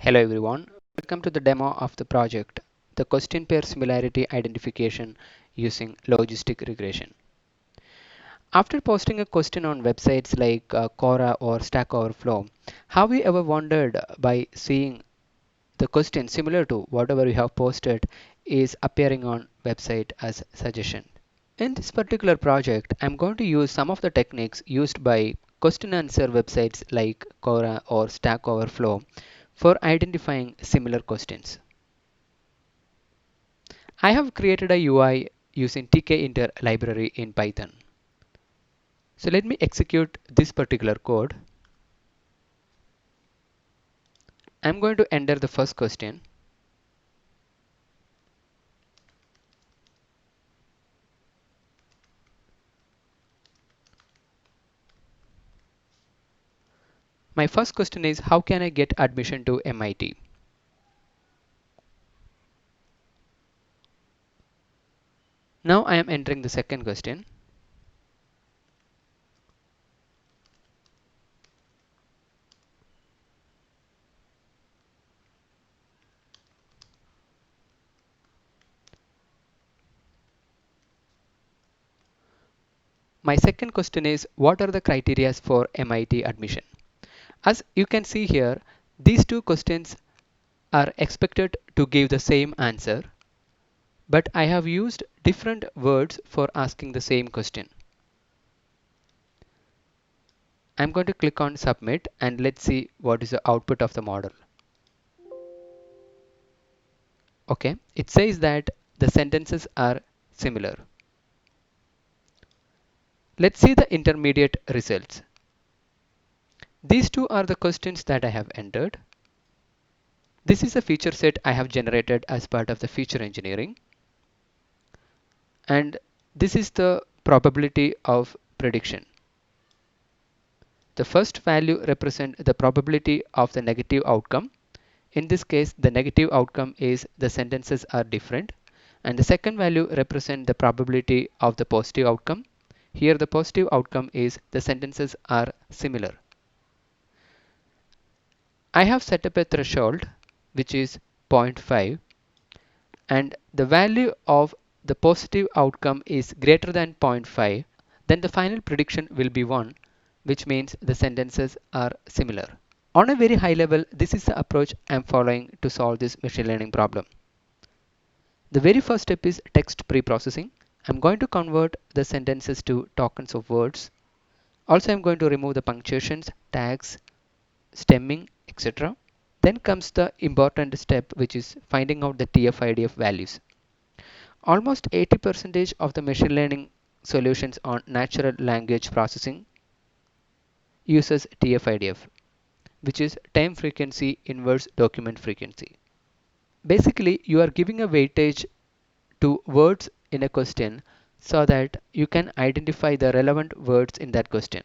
Hello everyone, welcome to the demo of the project, the question pair similarity identification using logistic regression. After posting a question on websites like Quora or Stack Overflow, have you ever wondered by seeing the question similar to whatever you have posted is appearing on website as suggestion? In this particular project, I'm going to use some of the techniques used by question answer websites like Quora or Stack Overflow for identifying similar questions. I have created a UI using tkinter library in Python. So let me execute this particular code. I'm going to enter the first question. My first question is, how can I get admission to MIT? Now I am entering the second question. My second question is, what are the criteria for MIT admission? As you can see here, these two questions are expected to give the same answer, but I have used different words for asking the same question. I'm going to click on submit and let's see what is the output of the model. Okay, it says that the sentences are similar. Let's see the intermediate results. These two are the questions that I have entered. This is a feature set I have generated as part of the feature engineering. And this is the probability of prediction. The first value represents the probability of the negative outcome. In this case, the negative outcome is the sentences are different. And the second value represents the probability of the positive outcome. Here the positive outcome is the sentences are similar. I have set up a threshold which is 0.5, and the value of the positive outcome is greater than zero point 0.5, then the final prediction will be 1, which means the sentences are similar. On a very high level, this is the approach I am following to solve this machine learning problem. The very first step is text pre-processing. I'm going to convert the sentences to tokens of words. Also, I'm going to remove the punctuations, tags, stemming, etc. Then comes the important step, which is finding out the TF-IDF values. Almost 80% of the machine learning solutions on natural language processing uses TF-IDF, which is time frequency inverse document frequency. Basically, you are giving a weightage to words in a question so that you can identify the relevant words in that question.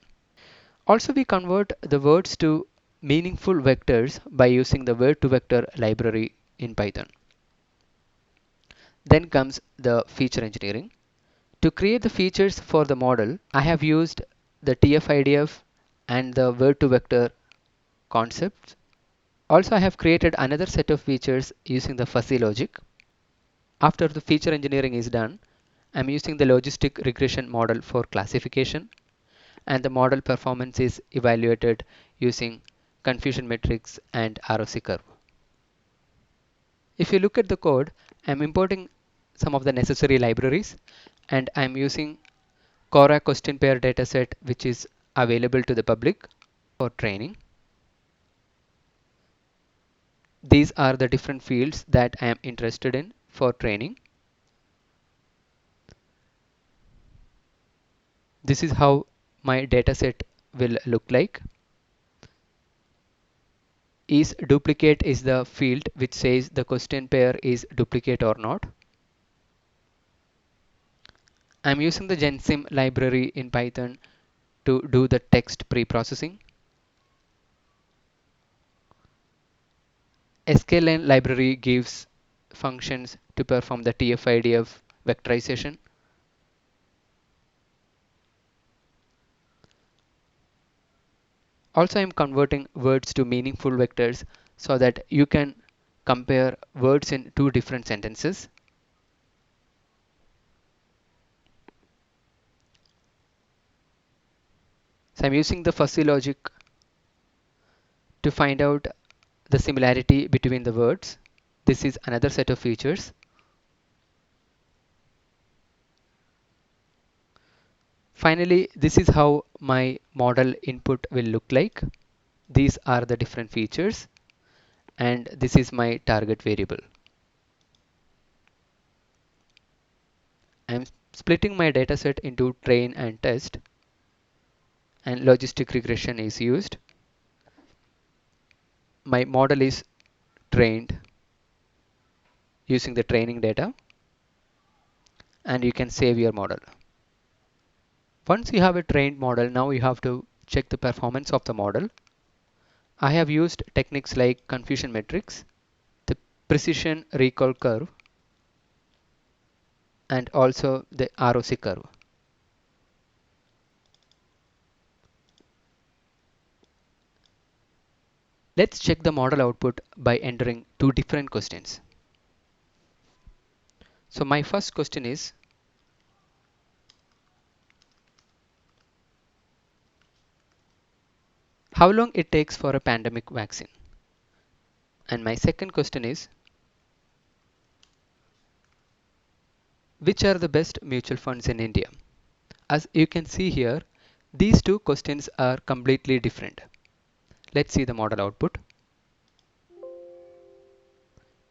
Also, we convert the words to meaningful vectors by using the word to vector library in Python. Then comes the feature engineering. To create the features for the model, I have used the TF-IDF and the word to vector concepts. Also, I have created another set of features using the fuzzy logic. After the feature engineering is done, I'm using the logistic regression model for classification, and the model performance is evaluated using confusion matrix and ROC curve. If you look at the code, I'm importing some of the necessary libraries, and I'm using Quora question pair dataset, which is available to the public for training. These are the different fields that I am interested in for training. This is how my dataset will look like. Is duplicate is the field which says the question pair is duplicate or not. I'm using the gensim library in Python to do the text pre-processing. sklearn library gives functions to perform the TF-IDF vectorization. Also, I'm converting words to meaningful vectors so that you can compare words in two different sentences. So I'm using the fuzzy logic to find out the similarity between the words. This is another set of features. Finally, this is how my model input will look like. These are the different features, and this is my target variable. I'm splitting my dataset into train and test, and logistic regression is used. My model is trained using the training data, and you can save your model. Once you have a trained model, now you have to check the performance of the model. I have used techniques like confusion matrix, the precision recall curve, and also the ROC curve. Let's check the model output by entering two different questions. So my first question is, how long it takes for a pandemic vaccine? And my second question is, which are the best mutual funds in India? As you can see here, these two questions are completely different. Let's see the model output.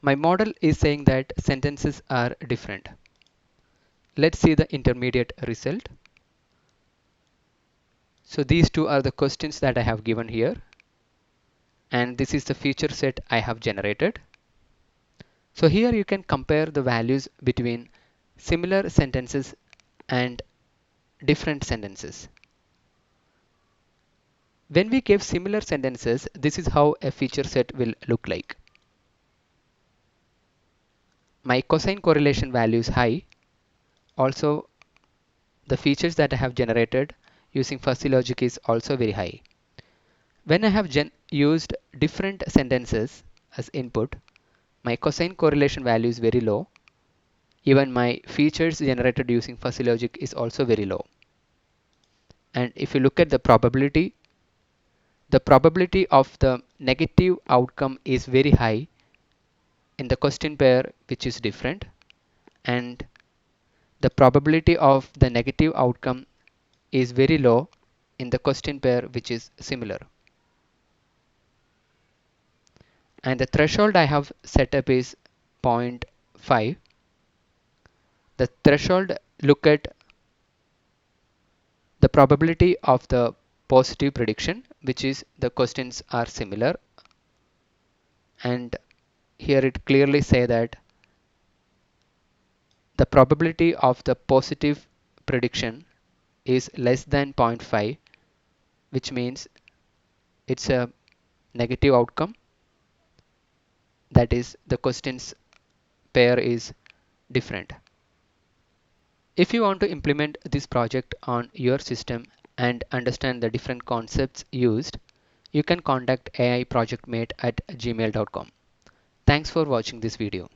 My model is saying that sentences are different. Let's see the intermediate result. So these two are the questions that I have given here, and this is the feature set I have generated. So here you can compare the values between similar sentences and different sentences. When we give similar sentences, this is how a feature set will look like. My cosine correlation value is high. Also, the features that I have generated using fuzzy logic is also very high. When I have used different sentences as input, my cosine correlation value is very low. Even my features generated using fuzzy logic is also very low. And if you look at the probability of the negative outcome is very high in the question pair which is different, and the probability of the negative outcome is very low in the question pair which is similar. And the threshold I have set up is 0.5. The threshold look at the probability of the positive prediction, which is the questions are similar, and here it clearly say that the probability of the positive prediction is less than 0.5, which means it's a negative outcome, that is the questions pair is different. If you want to implement this project on your system and understand the different concepts used, you can contact AI Project Mate at gmail.com. Thanks for watching this video.